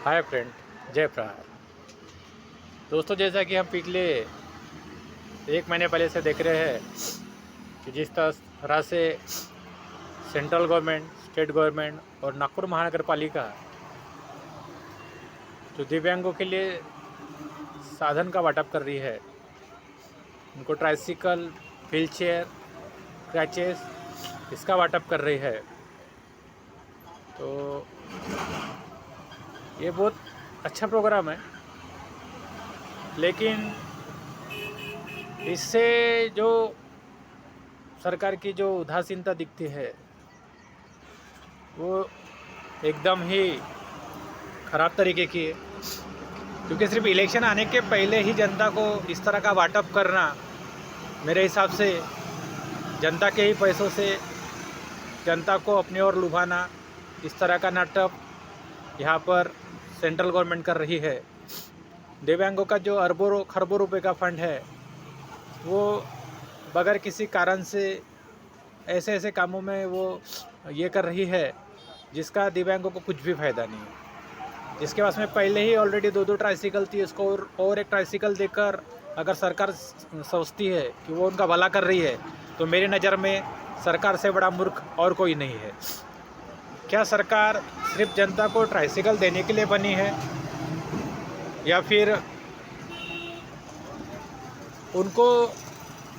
Hi friend, जय प्रहार। दोस्तों, जैसा कि हम पिछले 1 महीने पहले से देख रहे हैं कि जिस तरह से सेंट्रल गवर्नमेंट, स्टेट गवर्नमेंट और नागपुर महानगर पालिका जो दिव्यांगों के लिए साधन का वाटप कर रही है, उनको ट्राइसिकल, व्हील चेयर, क्रैचेस, इसका वाटप कर रही है। तो ये बहुत अच्छा प्रोग्राम है, लेकिन इससे जो सरकार की जो उदासीनता दिखती है वो एकदम ही ख़राब तरीके की है। क्योंकि सिर्फ इलेक्शन आने के पहले ही जनता को इस तरह का वाटअप करना, मेरे हिसाब से जनता के ही पैसों से जनता को अपनी ओर लुभाना, इस तरह का नाटक यहाँ पर सेंट्रल गवर्नमेंट कर रही है। दिव्यांगों का जो अरबों खरबों रुपए का फंड है वो बगैर किसी कारण से ऐसे ऐसे कामों में वो ये कर रही है जिसका दिव्यांगों को कुछ भी फ़ायदा नहीं है। जिसके पास में पहले ही ऑलरेडी 2-2 ट्राइसिकल थी, उसको और एक ट्राइसिकल देकर अगर सरकार सोचती है कि वो उनका भला कर रही है, तो मेरी नज़र में सरकार से बड़ा मूर्ख और कोई नहीं है। क्या सरकार सिर्फ जनता को ट्राइसिकल देने के लिए बनी है, या फिर उनको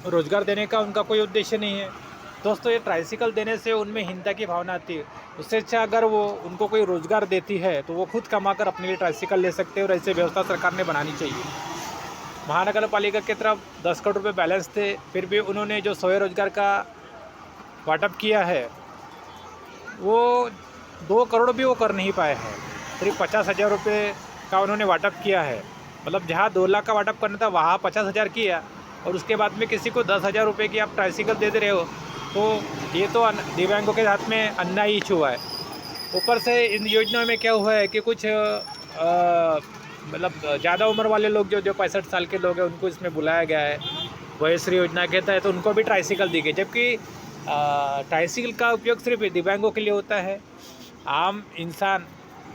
रोज़गार देने का उनका कोई उद्देश्य नहीं है? दोस्तों, ये ट्राइसिकल देने से उनमें हिंसा की भावना आती है। उससे अच्छा अगर वो उनको कोई रोज़गार देती है तो वो खुद कमाकर अपने लिए ट्राइसिकल ले सकते हैं, और ऐसी व्यवस्था सरकार ने बनानी चाहिए। महानगर पालिका की तरफ 10 करोड़ रुपये बैलेंस थे, फिर भी उन्होंने जो स्वयं रोजगार का वाटअप किया है वो 2 करोड़ भी वो कर नहीं पाए हैं। सिर्फ 50,000 रुपये का उन्होंने वाटअप किया है। मतलब जहाँ 2 लाख का वाटअप करना था वहाँ 50,000 किया, और उसके बाद में किसी को 10,000 रुपये की आप ट्राइसिकल दे रहे हो, तो ये तो दिव्यांगों के हाथ में अन्ना ही छुआ है। ऊपर से इन योजनाओं में क्या हुआ है कि कुछ मतलब ज़्यादा उम्र वाले लोग जो 65 साल के लोग हैं उनको इसमें बुलाया गया है वयश्री योजना के तहत, तो उनको भी ट्राइसिकल दी गई, जबकि ट्राइसिकल का उपयोग सिर्फ दिव्यांगों के लिए होता है। आम इंसान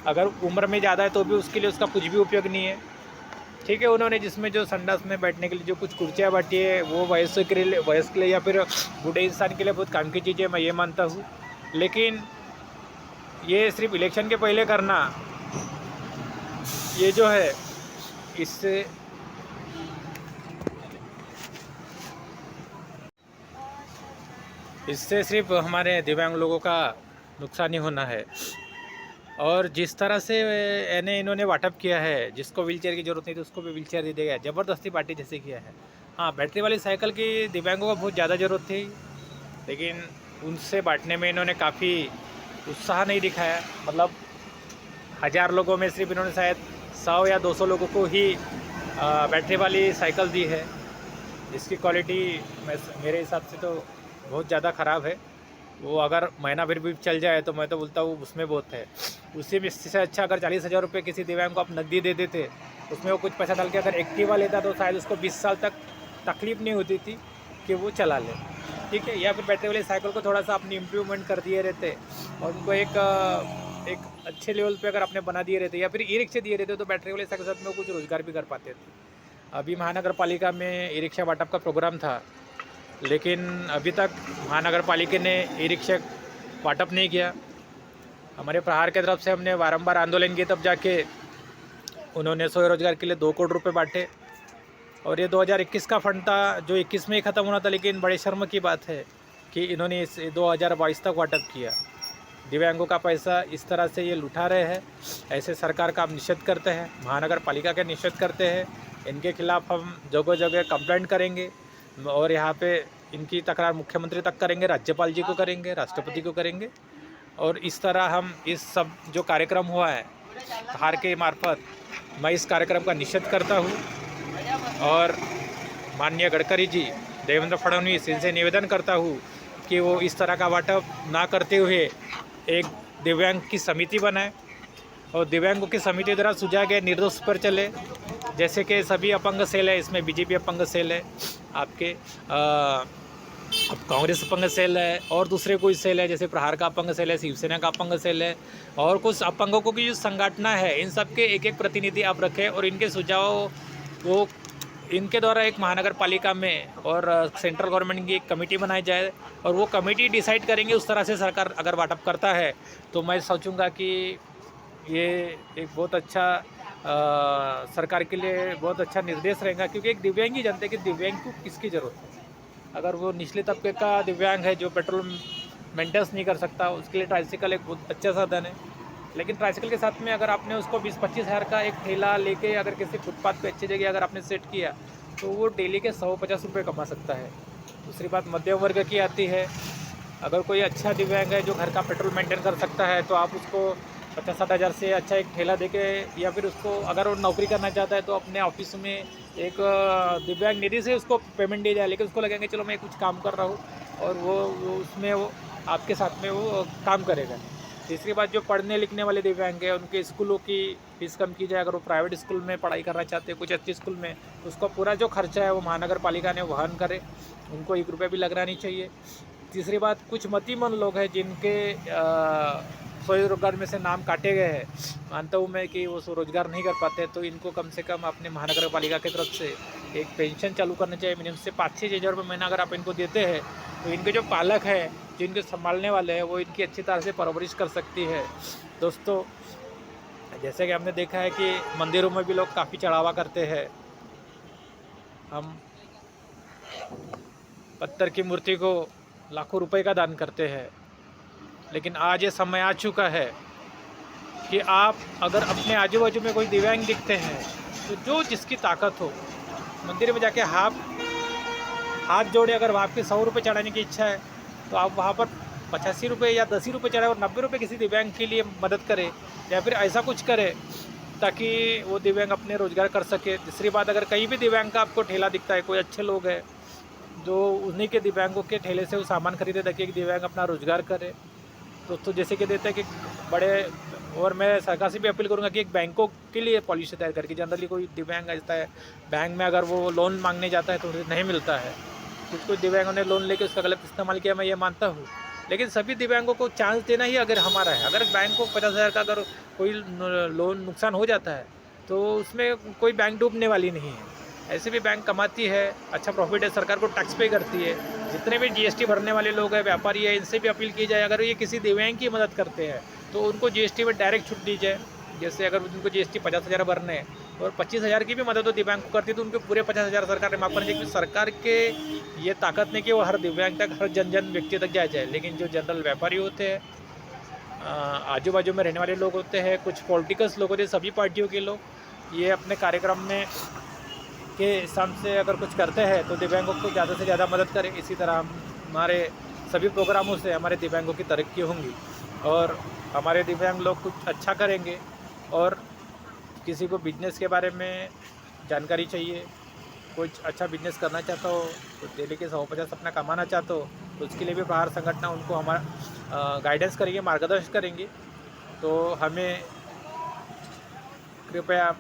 अगर उम्र में ज़्यादा है तो भी उसके लिए उसका कुछ भी उपयोग नहीं है। ठीक है, उन्होंने जिसमें जो संडास में बैठने के लिए जो कुछ कुर्सियाँ बांटी है वो वयस्क के लिए या फिर बूढ़े इंसान के लिए बहुत काम की चीज़ें, मैं ये मानता हूँ। लेकिन ये सिर्फ इलेक्शन के पहले करना, ये जो है इससे सिर्फ हमारे दिव्यांग लोगों का नुकसान ही होना है। और जिस तरह से इन्होंने वाटअप किया है, जिसको व्हीलचेयर की ज़रूरत नहीं थी उसको भी व्हीलचेयर दे दिया, ज़बरदस्ती पार्टी जैसे किया है। हाँ, बैटरी वाली साइकिल की दिव्यांगों को बहुत ज़्यादा ज़रूरत थी, लेकिन उनसे बांटने में इन्होंने काफ़ी उत्साह नहीं दिखाया। मतलब 1000 लोगों में सिर्फ इन्होंने शायद 100 या 200 लोगों को ही बैटरी वाली साइकिल दी है, जिसकी क्वालिटी मेरे हिसाब से तो बहुत ज़्यादा ख़राब है। वो अगर महीना भर भी चल जाए तो मैं तो बोलता हूँ उसमें बहुत है। उसी में से अच्छा अगर 40,000 रुपये किसी दिव्यांग को आप नकदी दे देते, उसमें वो कुछ पैसा डाल के अगर एक्टिवा लेता तो शायद उसको 20 साल तक तकलीफ़ नहीं होती थी कि वो चला ले। ठीक है, या फिर बैटरी वाली साइकिल को थोड़ा सा अपनी इम्प्रूवमेंट कर दिए रहते और उनको एक अच्छे लेवल पे अगर आपने बना दिए रहते, या फिर ई रिक्शे दिए रहते, तो बैटरी वाले साइकिल के साथ में कुछ रोज़गार भी कर पाते थे। अभी महानगर पालिका में ई रिक्शा वाटअप का प्रोग्राम था, लेकिन अभी तक महानगर पालिका ने ई रिक्शा वाटअप नहीं किया। हमारे प्रहार की तरफ से हमने बारंबार आंदोलन किए, तब जाके उन्होंने स्वयं रोजगार के लिए 2 करोड़ रुपए बांटे, और ये 2021 का फंड था जो 21 में ही ख़त्म होना था। लेकिन बड़े शर्म की बात है कि इन्होंने इस 2022 तक वाटअप किया। दिव्यांगों का पैसा इस तरह से ये लुटा रहे हैं, ऐसे सरकार का हम निषेध करते हैं, महानगर पालिका का निषेध करते हैं। इनके खिलाफ़ हम जगह जगह कंप्लेंट करेंगे, और यहाँ पे इनकी तकरार मुख्यमंत्री तक करेंगे, राज्यपाल जी को करेंगे, राष्ट्रपति को करेंगे। और इस तरह हम इस सब जो कार्यक्रम हुआ है प्रहार के मार्फत, मैं इस कार्यक्रम का निषेध करता हूँ, और माननीय गडकरी जी, देवेंद्र फडणवीस, इनसे निवेदन करता हूँ कि वो इस तरह का वाटअप ना करते हुए एक दिव्यांग की समिति बनाए, और दिव्यांगों की समिति द्वारा सुझाए गए निर्देश पर चले। जैसे कि सभी अपंग सेल है, इसमें बीजेपी अपंग सेल है, आपके अब कांग्रेस अपंग सेल है और दूसरे कोई सेल है, जैसे प्रहार का अपंग सेल है, शिवसेना का अपंग सेल है, और कुछ अपंगों को की जो संगठना है, इन सब के एक एक प्रतिनिधि आप रखें और इनके सुझाव वो इनके द्वारा एक महानगर पालिका में और सेंट्रल गवर्नमेंट की एक कमेटी बनाई जाए और वो कमेटी डिसाइड करेंगे। उस तरह से सरकार अगर वाटअप करता है तो मैं सोचूंगा कि ये एक बहुत अच्छा सरकार के लिए बहुत अच्छा निर्देश रहेगा, क्योंकि एक दिव्यांगी जनता की दिव्यांग को किसकी ज़रूरत है। अगर वो निचले तबके का दिव्यांग है जो पेट्रोल मेंटेनेंस नहीं कर सकता, उसके लिए ट्राइसिकल एक बहुत अच्छा साधन है। लेकिन ट्राइसिकल के साथ में अगर आपने उसको 20-25 हज़ार का एक ठेला लेके अगर किसी फुटपाथ पे अच्छी जगह अगर आपने सेट किया तो वो डेली के 150 रुपये कमा सकता है। दूसरी बात मध्यम वर्ग की आती है। अगर कोई अच्छा दिव्यांग है जो घर का पेट्रोल मेंटेन कर सकता है तो आप उसको 50-60 हज़ार से अच्छा एक ठेला देके, या फिर उसको अगर वो नौकरी करना चाहता है तो अपने ऑफिस में एक दिव्यांग निधि से उसको पेमेंट दी जाए, लेकिन उसको लगेंगे चलो मैं कुछ काम कर रहा हूँ और वो उसमें वो आपके साथ में वो काम करेगा। तीसरी बात, जो पढ़ने लिखने वाले दिव्यांग हैं उनके स्कूलों की फीस कम की जाए। अगर वो प्राइवेट स्कूल में पढ़ाई करना चाहते हैं कुछ अच्छे स्कूल में, उसका पूरा जो खर्चा है वो महानगर पालिका ने वहन करे, उनको 1 रुपया भी लगना नहीं चाहिए। तीसरी बात, कुछ मतिमंद लोग हैं जिनके स्वरोजगार में से नाम काटे गए हैं, मानता हूँ मैं कि वो स्वरोजगार नहीं कर पाते, तो इनको कम से कम अपने महानगर पालिका की तरफ से एक पेंशन चालू करना चाहिए। मिनिमम से 5-6 हज़ार रुपये महीना अगर आप इनको देते हैं तो इनके जो पालक हैं, जो इनके संभालने वाले हैं, वो इनकी अच्छी तरह से परवरिश कर सकती है। दोस्तों, जैसे कि हमने देखा है कि मंदिरों में भी लोग काफ़ी चढ़ावा करते हैं। हम पत्थर की मूर्ति को लाखों रुपए का दान करते हैं, लेकिन आज ये समय आ चुका है कि आप अगर अपने आजू बाजू में कोई दिव्यांग दिखते हैं तो जो जिसकी ताकत हो मंदिर में जाके हाथ जोड़े। अगर आपके 100 रुपये चढ़ाने की इच्छा है तो आप वहाँ पर 85 रुपये या 10 ही रुपये चढ़ाए और 90 रुपये किसी दिव्यांग के लिए मदद करें, या फिर ऐसा कुछ करें ताकि वो दिव्यांग अपने रोज़गार कर सके। तीसरी बात, अगर कहीं भी दिव्यांग का आपको ठेला दिखता है, कोई अच्छे लोग हैं जो उन्हीं के दिव्यांगों के ठेले से वो सामान खरीदे ताकि एक दिव्यांग अपना रोज़गार करे। दोस्तों, जैसे कि देते हैं कि बड़े, और मैं सरकार से भी अपील करूंगा कि एक बैंकों के लिए पॉलिसी तैयार करके, जनरली कोई दिव्यांग आता है बैंक में अगर वो लोन मांगने जाता है तो उसे नहीं मिलता है। कुछ दिव्यांगों ने लोन लेके उसका गलत इस्तेमाल किया, मैं ये मानता हूँ, लेकिन सभी दिव्यांगों को चांस देना ही अगर हमारा है। अगर बैंक को 50 हज़ार का अगर कोई लोन नुकसान हो जाता है तो उसमें कोई बैंक डूबने वाली नहीं है। ऐसे भी बैंक कमाती है, अच्छा प्रॉफिट है, सरकार को टैक्स पे करती है। जितने भी जीएसटी भरने वाले लोग हैं, व्यापारी है, इनसे भी अपील की जाए अगर ये किसी दिव्यांग की मदद करते हैं तो उनको जीएसटी में डायरेक्ट छूट दी जाए। जैसे अगर उनको जीएसटी 50 हज़ार भरने हैं और 25 हज़ार की भी मदद वो दिव्यांग को करती है तो उनके पूरे 50 हज़ार सरकार ने माफ करनी चाहिए, क्योंकि सरकार के ये ताकत नहीं कि वो हर दिव्यांग तक, हर जन व्यक्ति तक जाए। लेकिन जो जनरल व्यापारी होते हैं, आजू बाजू में रहने वाले लोग होते हैं, कुछ पॉलिटिकल्स लोग होते हैं, सभी पार्टियों के लोग, ये अपने कार्यक्रम में के हिसाब से अगर कुछ करते हैं तो दिव्यांगों को ज़्यादा से ज़्यादा मदद करें। इसी तरह हमारे सभी प्रोग्रामों से हमारे दिव्यांगों की तरक्की होंगी और हमारे दिव्यांग लोग कुछ अच्छा करेंगे। और किसी को बिजनेस के बारे में जानकारी चाहिए, कुछ अच्छा बिजनेस करना चाहता हो, तो डेली के 150 अपना कमाना चाहते हो, तो उसके लिए भी प्रहार संगठन उनको हमारा गाइडेंस करेंगे, मार्गदर्शन करेंगे। तो हमें कृपया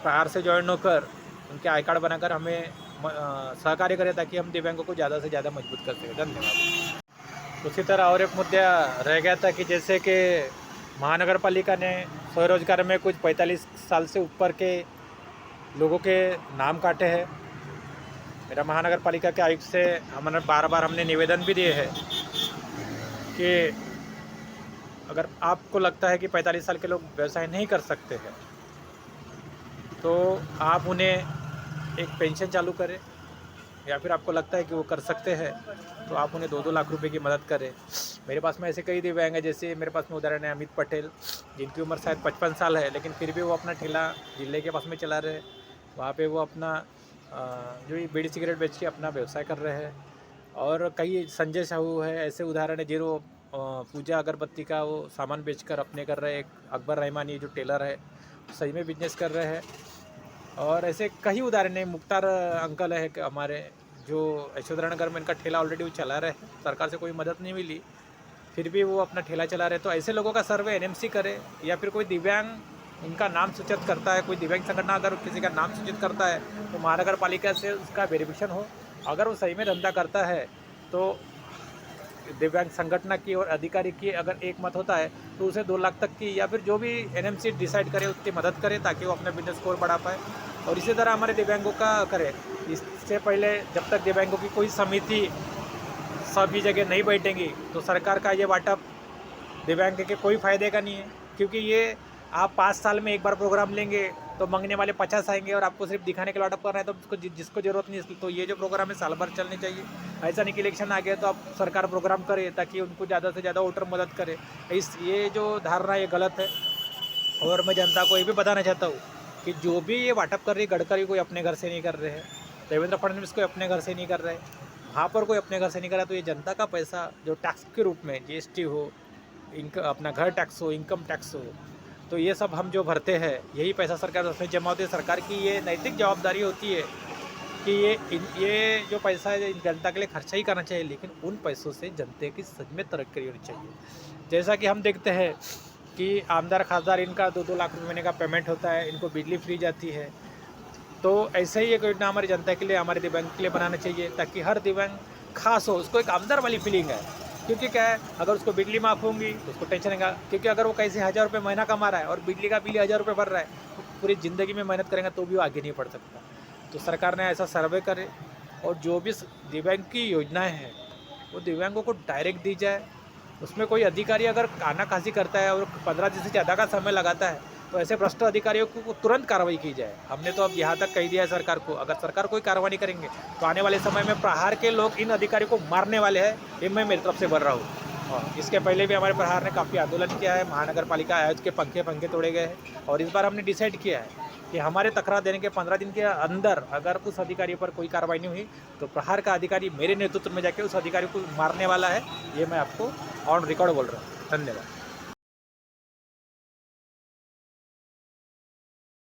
प्रहार से ज्वाइन होकर उनके आई कार्ड बनाकर हमें सहकार्य करें ताकि हम दिव्यांगों को ज़्यादा से ज़्यादा मजबूत कर सकें। धन्यवाद। उसी तरह और एक मुद्दा रह गया था कि जैसे कि महानगर पालिका ने स्वरोजगार में कुछ 45 साल से ऊपर के लोगों के नाम काटे हैं। मेरा महानगर पालिका के आयुक्त से हमने बार हमने निवेदन भी दिए हैं कि अगर आपको लगता है कि 45 साल के लोग व्यवसाय नहीं कर सकते हैं तो आप उन्हें एक पेंशन चालू करें, या फिर आपको लगता है कि वो कर सकते हैं तो आप उन्हें 2-2 लाख रुपए की मदद करें। मेरे पास में ऐसे कई दिव्यांग हैं, जैसे मेरे पास में उदाहरण है अमित पटेल, जिनकी उम्र शायद 55 साल है, लेकिन फिर भी वो अपना ठेला जिले के पास में चला रहे हैं। वहाँ पे वो अपना जो बीड़ी सिगरेट बेच के अपना व्यवसाय कर रहे हैं। और कई संजय साहू है, ऐसे उदाहरण है जो पूजा अगरबत्ती का वो सामान बेचकर अपने कर रहे हैं। एक अकबर रहमानी जो टेलर है, सही में बिजनेस कर रहे हैं। और ऐसे कई उदाहरण है। मुख्तार अंकल है हमारे, जो यशोधरा नगर में इनका ठेला ऑलरेडी वो चला रहे हैं, सरकार से कोई मदद नहीं मिली, फिर भी वो अपना ठेला चला रहे। तो ऐसे लोगों का सर्वे एनएमसी करे, या फिर कोई दिव्यांग उनका नाम सूचित करता है, कोई दिव्यांग संगठन अगर किसी का नाम सूचित करता है तो महानगर पालिका से उसका वेरिफिकेशन हो। अगर वो सही में धंधा करता है तो दिव्यांग संगठन की और अधिकारी की अगर एक मत होता है तो उसे 2 लाख तक की या फिर जो भी एनएमसी डिसाइड करे उसकी मदद करे ताकि वो अपना बिजनेस स्कोर बढ़ा पाए। और इसी तरह हमारे दिव्यांगों का करे। इससे पहले जब तक दिव्यांगों की कोई समिति सभी जगह नहीं बैठेंगी तो सरकार का ये वाटअप दिव्यांग के कोई फ़ायदे का नहीं है, क्योंकि ये आप 5 साल में एक बार प्रोग्राम लेंगे तो मांगने वाले 50 आएंगे और आपको सिर्फ दिखाने के लिए वाटअप करना है, तो उसको जिसको ज़रूरत नहीं है। तो ये जो प्रोग्राम है साल भर चलने चाहिए। ऐसा नहीं कि इलेक्शन आ गया तो आप सरकार प्रोग्राम करे ताकि उनको ज़्यादा से ज़्यादा वोटर मदद करे। ये जो धारणा ये गलत है। और मैं जनता को ये भी बताना चाहता हूँ कि जो भी ये वाटअप कर रही है, गडकरी कोई अपने घर से नहीं कर रहे हैं, देवेंद्र फडणवीस कोई अपने घर से नहीं कर रहे हैं, वहाँ पर कोई अपने घर से नहीं कर रहा। तो ये जनता का पैसा जो टैक्स के रूप में जीएसटी हो, अपना घर टैक्स हो, इनकम टैक्स हो, तो ये सब हम जो भरते हैं यही पैसा सरकार उसमें जमा होती है। सरकार की ये नैतिक जवाबदारी होती है कि ये जो पैसा है इन जनता के लिए खर्चा ही करना चाहिए, लेकिन उन पैसों से जनता की सच में तरक्की होनी चाहिए। जैसा कि हम देखते हैं कि आमदार खासदार इनका 2-2 लाख रुपये महीने का पेमेंट होता है, इनको बिजली फ्री जाती है। तो ऐसे ही एक योजना हमारी जनता के लिए, हमारे दिव्यांग के लिए बनाना चाहिए ताकि हर दिव्यांग खास हो, उसको एक आमदार वाली फीलिंग है। क्योंकि क्या है, अगर उसको बिजली माफ़ होंगी तो उसको टेंशन रहेगा, क्योंकि अगर वो कैसे 1000 रुपये महीना कमा रहा है और बिजली का बिल 1000 रुपये भर रहा है तो पूरी ज़िंदगी में मेहनत करेंगे तो भी वो आगे नहीं बढ़ सकता। तो सरकार ने ऐसा सर्वे करे और जो भी दिव्यांग की योजनाएं हैं वो दिव्यांगों को डायरेक्ट दी जाए। उसमें कोई अधिकारी अगर आनाकानी करता है और 15 दिन से ज़्यादा का समय लगाता है तो ऐसे भ्रष्ट अधिकारियों को तुरंत कार्रवाई की जाए। हमने तो अब यहाँ तक कह दिया है सरकार को, अगर सरकार कोई कार्रवाई नहीं करेंगे तो आने वाले समय में प्रहार के लोग इन अधिकारियों को मारने वाले हैं, ये मैं मेरी तरफ से बोल रहा हूँ। और इसके पहले भी हमारे प्रहार ने काफ़ी आंदोलन किया है, महानगर पालिका आयोज के पंखे तोड़े गए हैं। और इस बार हमने डिसाइड किया है कि हमारे तकरार देने के 15 दिन के अंदर अगर उस अधिकारी पर कोई कार्रवाई नहीं हुई तो प्रहार का अधिकारी मेरे नेतृत्व में जाके उस अधिकारी को मारने वाला है। ये मैं आपको ऑन रिकॉर्ड बोल रहा हूँ। धन्यवाद।